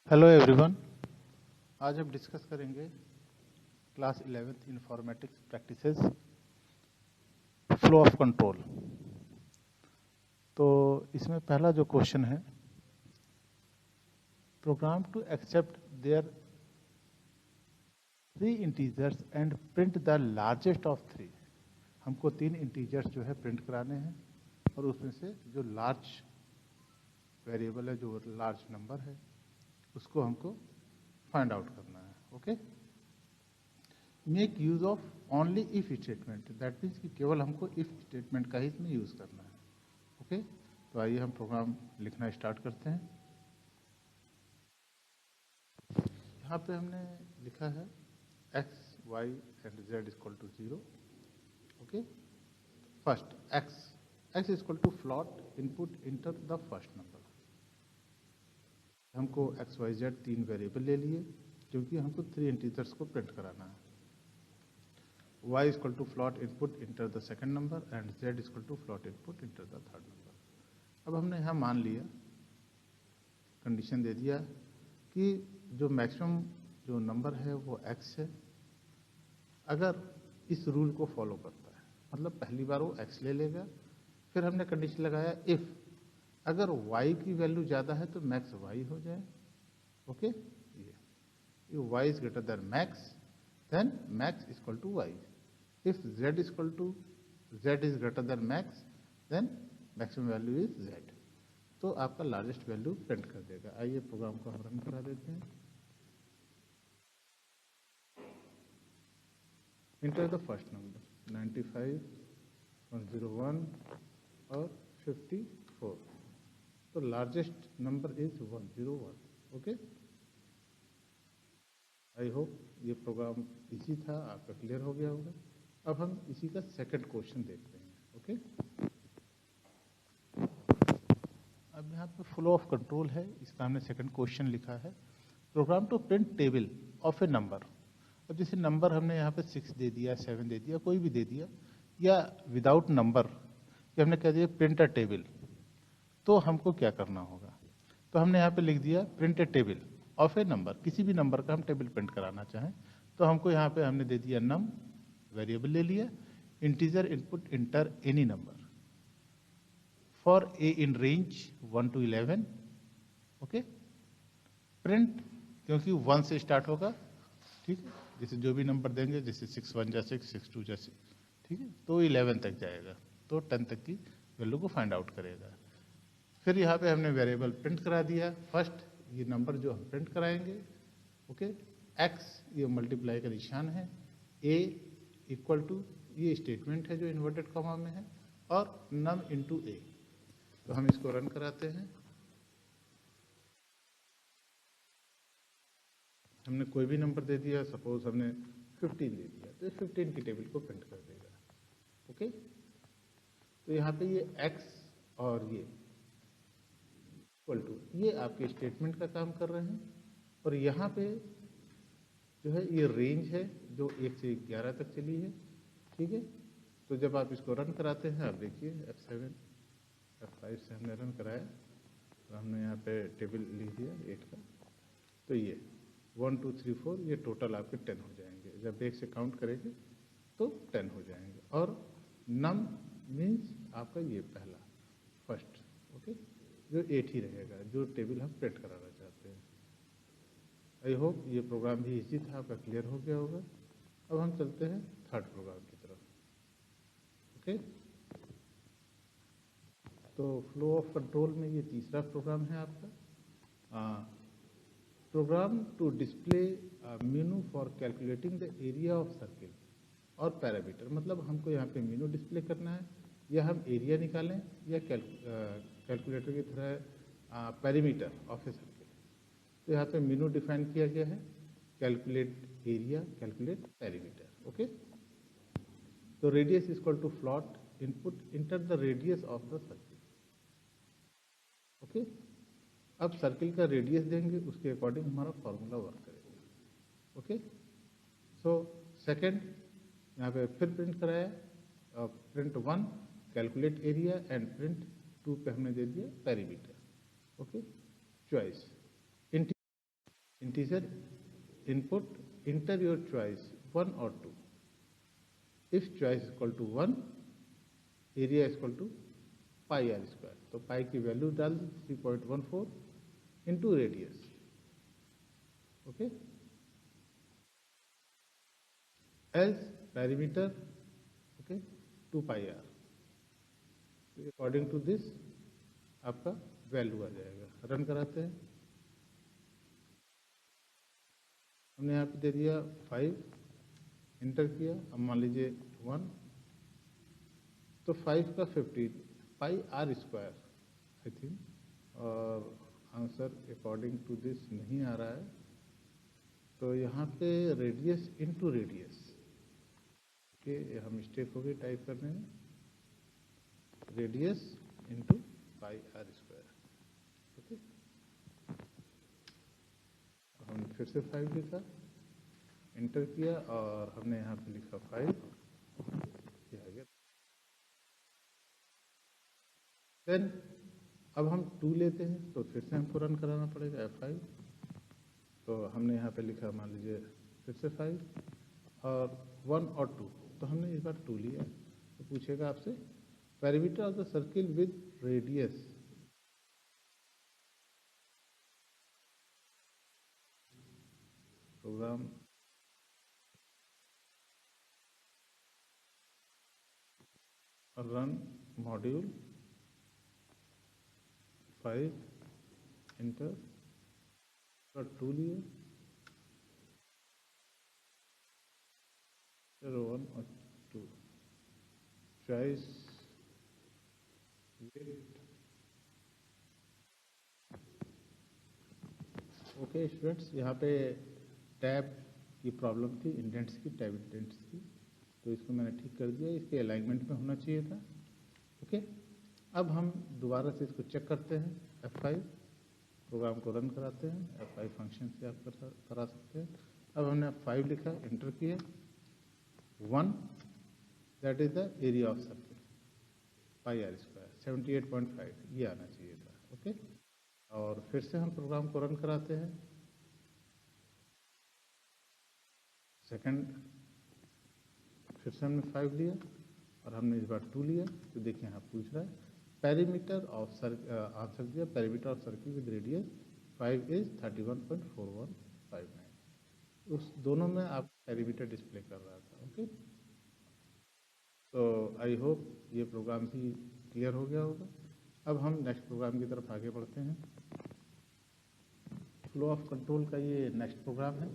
Hello everyone. आज हम discuss करेंगे class 11th informatics practices flow of control. तो इसमें पहला जो क्वेश्चन है, program to accept their 3 integers and print the largest of 3। हमको 3 इंटीजर्स जो है प्रिंट कराने हैं और उसमें से जो लार्ज वेरिएबल है, जो लार्ज नंबर है, उसको हमको फाइंड आउट करना है। Okay, make use of only if statement, that means कि केवल हमको इफ स्टेटमेंट का ही इसमें यूज करना है। ओके, तो आइए हम प्रोग्राम लिखना स्टार्ट करते हैं। यहाँ पे हमने लिखा है x y and z equal to 0। Okay, first x equal to float input enter the first number. हमको एक्स वाई जेड 3 वेरिएबल ले लिए क्योंकि हमको 3 इंटीजर्स को प्रिंट कराना है। y is equal to float input enter the second number and z is equal to float input enter the third number। अब हमने यहाँ मान लिया, कंडीशन दे दिया कि जो मैक्सिमम जो नंबर है वो x है अगर इस रूल को फॉलो करता है, मतलब पहली बार वो x ले लेगा। फिर हमने कंडीशन लगाया इफ अगर y की वैल्यू ज़्यादा है तो मैक्स y हो जाए। ओके, ये y is greater then max, then max is equal to y। If z is equal to z is greater than max, then maximum value is z। तो आपका largest value print कर देगा। आइए programme को हम run करा देते हैं। इंटर द फर्स्ट नंबर 95, 101 और 54। तो largest number is 101। Okay, I hope ये प्रोग्राम इजी था, आपका क्लियर हो गया होगा। अब हम इसी का सेकंड क्वेश्चन देखते हैं। ओके, अब यहाँ पे फ्लो ऑफ कंट्रोल है, इसका हमने सेकंड क्वेश्चन लिखा है program to print table of a number. अब जैसे नंबर हमने यहाँ पे 6 दे दिया, 7 दे दिया, कोई भी दे दिया, या विदाउट नंबर या हमने कह दिया प्रिंट अ टेबल, तो हमको क्या करना होगा? तो हमने यहाँ पे लिख दिया print A table of a number. किसी भी नंबर का हम टेबल प्रिंट कराना चाहें तो हमको यहाँ पे हमने दे दिया नम, वेरिएबल ले लिया, integer input inter any number for a in range 1 to 11। Okay, print क्योंकि 1 से स्टार्ट होगा, ठीक है, जैसे जो भी नंबर देंगे, जैसे 6 1 जा 6, 6 2 जा 6, ठीक है, तो 11 तक जाएगा, तो 10 तक की वैल्यू को फाइंड आउट करेगा। फिर यहाँ पे हमने वेरिएबल प्रिंट करा दिया। फर्स्ट ये नंबर जो हम प्रिंट कराएंगे, ओके, एक्स ये मल्टीप्लाई का निशान है, ए इक्वल टू ये स्टेटमेंट है जो इन्वर्टेड कॉमा में है, और नम इनटू ए। तो हम इसको रन कराते हैं। हमने कोई भी नंबर दे दिया, सपोज हमने 15 दे दिया, तो 15 की टेबल को प्रिंट कर देगा। ओके, तो यहाँ पे ये x और ये इक्वल टू ये आपके स्टेटमेंट का काम कर रहे हैं, और यहाँ पे जो है ये रेंज है जो 1 से 11 तक चली है। ठीक है, तो जब आप इसको रन कराते हैं, आप देखिए F7 F5 से हमने रन कराया, तो हमने यहाँ पे टेबल लिख दिया 8 का, तो ये 1 2 3 4 ये टोटल आपके 10 हो जाएंगे। जब 1 से काउंट करेंगे तो 10 हो जाएंगे, और नम मीन्स आपका ये पहला फर्स्ट, ओके, जो 8 ही रहेगा, जो टेबल हम प्रिंट कराना चाहते हैं। आई होप ये प्रोग्राम भी इजी था, आपका क्लियर हो गया होगा। अब हम चलते हैं थर्ड प्रोग्राम की तरफ। ओके, तो फ्लो ऑफ कंट्रोल में ये तीसरा प्रोग्राम है आपका, program to display menu for calculating the area of circle और पैरामीटर। मतलब हमको यहाँ पे मेनू डिस्प्ले करना है, या हम एरिया निकालें, या कैलकुलेटर की तरह पेरीमीटर ऑफ ए सर्किल। तो यहाँ पे मेनू डिफाइन किया गया है, calculate area, calculate perimeter. Okay, तो radius is equal to float input enter the radius of the circle. Okay, अब सर्किल का रेडियस देंगे, उसके अकॉर्डिंग हमारा फॉर्मूला वर्क करेगा। ओके, सो सेकंड यहाँ पे फिर प्रिंट कराया, print 1 calculate area, and print 2 पे हमने दे दिया perimeter. Okay, choice integer input, enter your choice 1 or 2. If choice is equal to 1, area is equal to pi r square. तो पाई की वैल्यू डाल दी 3.14 into radius. Okay, as perimeter, okay, 2 pi r. According to this आपका value आ जाएगा. Run कराते हैं. हमने यहाँ पे दे दिया 5, इंटर किया. अब मान लीजिए 1, तो 5 का 15 पाई आर स्क्वायर आई थिंक, और आंसर अकॉर्डिंग टू दिस नहीं आ रहा है. तो यहाँ पे रेडियस इनटू रेडियस के यहाँ मिस्टेक हो गई टाइप करने में. Radius into pi r square. Okay, हमने फिर से 5 लिखा, इंटर किया, और हमने यहाँ पे लिखा 5. ये आ गया. देन अब हम 2 लेते हैं, तो फिर से हमको रन कराना पड़ेगा F5. तो हमने यहाँ पे लिखा मान लीजिए फिर से 5, और 1 और 2, तो हमने इस बार 2 लिया. तो पूछेगा आपसे perimeter of the circle with radius. Program run module 5, inter, 2 लिए, 1 और 2, चॉइस विथ. ओके स्टूडेंट्स, यहाँ पे टैब की प्रॉब्लम थी, इंडेंट्स की, टैब इंडेंट्स की. तो इसको मैंने ठीक कर दिया. इसके अलाइनमेंट में होना चाहिए था. ओके, अब हम दोबारा से इसको चेक करते हैं. F5 प्रोग्राम को रन कराते हैं. F5 फंक्शन से आप करा सकते हैं. अब हमने 5 लिखा, इंटर किया. 1, that is the area of circle, pi r square 78.5, ये आना चाहिए था. ओके, और फिर से हम प्रोग्राम को रन कराते हैं. सेकंड फिर से हमने 5 लिया, और हमने इस बार 2 लिया. तो देखिए यहाँ पूछ रहा है पैरीमीटर ऑफ आंसर दिया, perimeter of circle with radius 5 is 31.4159. उस दोनों में आप पैरीमीटर डिस्प्ले कर रहा था. ओके, तो आई होप ये प्रोग्राम भी क्लियर हो गया होगा. अब हम नेक्स्ट प्रोग्राम की तरफ आगे बढ़ते हैं. फ्लो ऑफ कंट्रोल का ये नेक्स्ट प्रोग्राम है.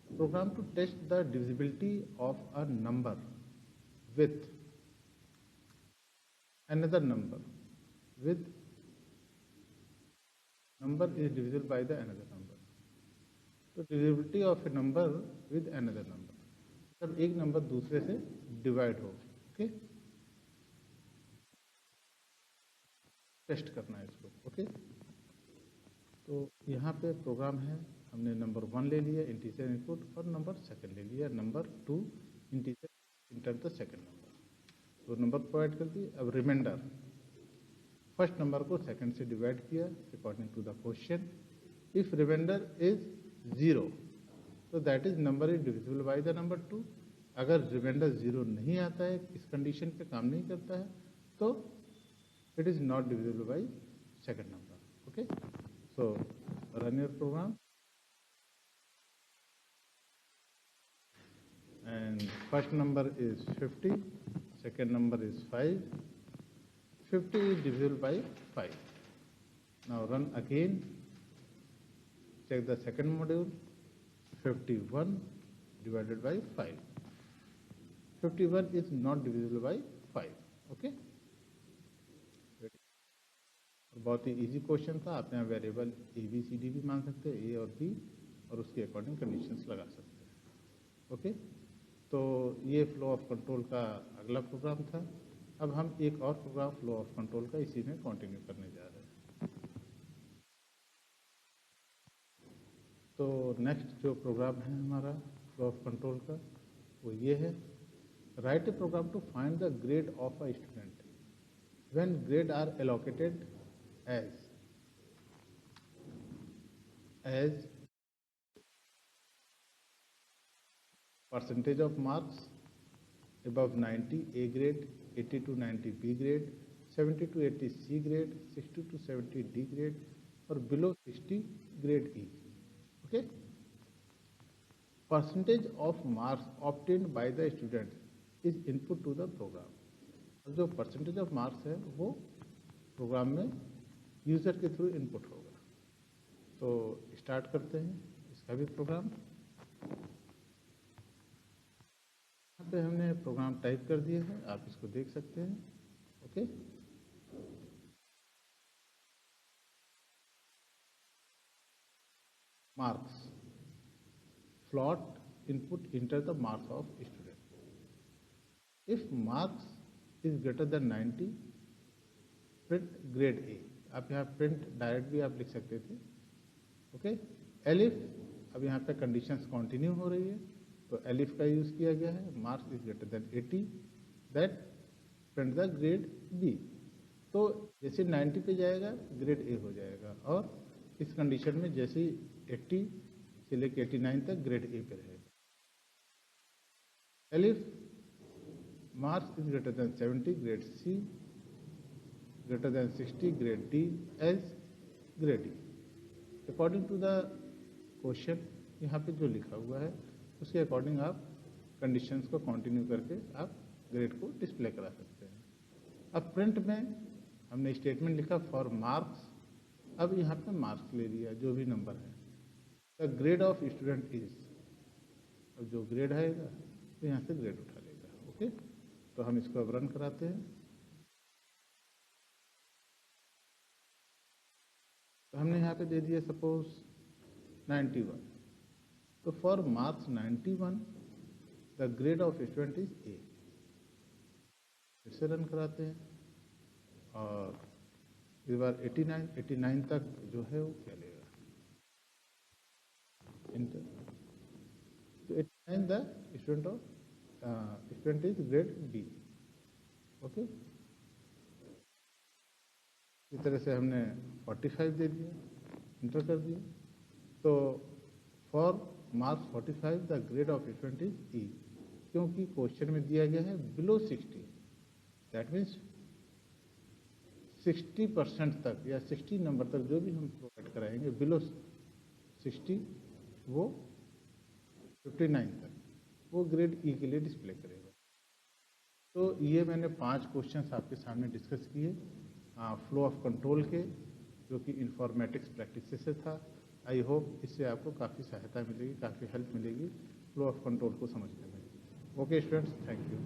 Program to test the divisibility of a number with another number, with number is divisible by the another number. तो divisibility of a number with another number, तब एक number दूसरे से divide हो. Okay, test करना है इसको. ओके, तो यहाँ पे प्रोग्राम है. हमने नंबर 1 ले लिया, इंटीजर इनपुट, और नंबर सेकंड ले लिया, number 2, integer, enter the second number. तो नंबर प्रोवाइड कर दिए. अब रिमाइंडर, फर्स्ट नंबर को सेकंड से डिवाइड किया according to the question. If remainder is 0, तो that is number is divisible by the number 2. अगर रिमाइंडर 0 नहीं आता है, इस कंडीशन पे काम नहीं करता है, तो it is not divisible by second number. Okay, so run your program, and first number is 50, second number is 5. 50 is divisible by 5. Now run again, check the second module. 51 divided by 5. 51 is not divisible by 5. Okay, बहुत ही easy question था. आप यहाँ variable ABCD भी मान सकते हैं, A और B, और उसके अकॉर्डिंग कंडीशंस लगा सकते हैं. ओके, तो ये फ्लो ऑफ कंट्रोल का अगला प्रोग्राम था. अब हम एक और प्रोग्राम फ्लो ऑफ कंट्रोल का इसी में कंटिन्यू करने जा रहे हैं. तो नेक्स्ट जो प्रोग्राम है हमारा फ्लो ऑफ कंट्रोल का, वो ये है. Write a program to find the grade of a student when grade are allocated as percentage of marks above 90 A grade, 80 to 90 B grade, 70 to 80 C grade, 60 to 70 D grade, or below 60 grade E. Okay. Percentage of marks obtained by the student is input to the program. अब जो percentage of marks है वो programme में user के through input होगा. तो start करते हैं इसका भी प्रोग्राम. यहाँ पे हमने प्रोग्राम टाइप कर दिए हैं, आप इसको देख सकते हैं. Okay. Marks plot input enter the marks of student. If marks is greater than 90 print grade A. आप यहाँ print डायरेक्ट भी आप लिख सकते थे. ओके. एलिफ अब यहाँ पे कंडीशंस कंटिन्यू हो रही है तो एलिफ का यूज किया गया है. Marks is greater than 80 that print the grade B. तो जैसे 90 पे जाएगा ग्रेड ए हो जाएगा और इस कंडीशन में जैसे 80 से लेकर 89 तक ग्रेड ए पे रहेगा. Elif marks is greater than 70 grade C, greater than 60 grade D, else grade E. According to the question यहाँ पे जो लिखा हुआ है उसके अकॉर्डिंग आप कंडीशंस को कंटिन्यू करके आप ग्रेड को डिस्प्ले करा सकते हैं. अब प्रिंट में हमने स्टेटमेंट लिखा फॉर मार्क्स. अब यहाँ पे मार्क्स ले लिया जो भी नंबर है. The grade of student is, अब जो ग्रेड आएगा तो यहाँ से ग्रेड उठा लेगा. ओके. तो हम इसको अब रन कराते हैं. तो हमने यहाँ पे दे दिया सपोज 91. तो for marks 91 the grade of student is a. फिर से रन कराते हैं और इस बार 89 तक जो है वो क्या लेगा. तो 89 the student is grade B. Okay. इस तरह से हमने 45 दे दिया, इंटर कर दिया. तो for marks 45 the grade of student is E. क्योंकि क्वेश्चन में दिया गया है बिलो 60, दैट मीन्स 60% तक या 60 नंबर तक जो भी हम प्रोवाइड कराएंगे बिलो 60 वो 59 तक वो ग्रेड ई के लिए डिस्प्ले करेगा. तो ये मैंने 5 क्वेश्चंस आपके सामने डिस्कस किए फ्लो ऑफ कंट्रोल के, जो कि इंफॉर्मेटिक्स प्रैक्टिस से था. आई होप इससे आपको काफ़ी सहायता मिलेगी, काफ़ी हेल्प मिलेगी फ्लो ऑफ कंट्रोल को समझने में. Okay students, thank you.